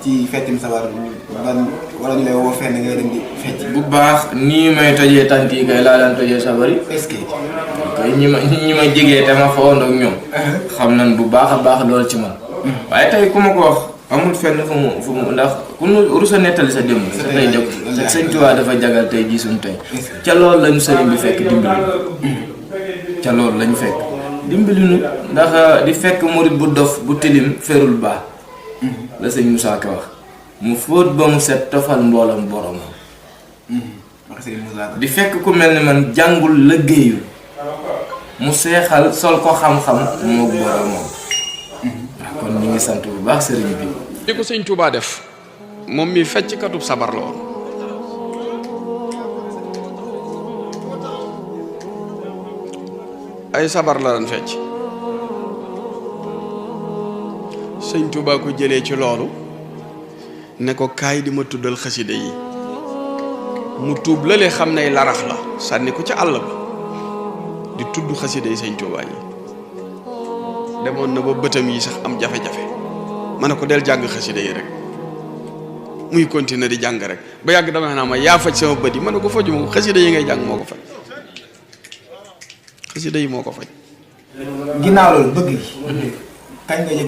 ci fettim sabar ban wala ñu lay woo fenn ngay dem di fecc. bu baax nii may tojee tànk yi kay laa daan tojee sabar yi. est-ce que. kay ñi ma jegee te ma xawoon ak ñoom. xam nañ bu baax a baax lool ci man. waaye tey ku ma ko wax amul fenn fu mu ndax ku nu rus a nettali sa démb. sa tey jóg sëñ Tuubaa dafa jagal tey gisuñ tey. ca loolu lañu sëriñ bi fekk dimbali ca loolu lañu fekk dimbali nu ndax di fekk murit bu dof bu tilim ferul baax la sëñ Moussa Ka wax mu fóot ba mu set tofal mboolam boromam. di fekk ku mel ni man jàngul liggéeyul mu seexal sol ko xam-xam moog boromam. kon ñu ngi sant bu baax sëriñ bi. li ko sëñ Touba def moom mi fecc katub sabar la woon ay sabar la daan fecc sëñ Touba ko jëlee ci loolu ne ko kaay di ma tuddal xasida yi mu tuub lale xam ne larax la sànni ko ca àll ba di tudd xasida yi sëñ Touba yi demoon na ba bëtam yi sax am jafe-jafe ma ne ko del jàng xasida yi rek muy continuer di jàng rek ba yàgg dama naa ma yaa faj sama bët yi ma ne ko fajuma ko xasida yi ngay jàng moo ko faj xasida yi moo ko faj. ginnaaw loolu bëgg gi kañ nga yëg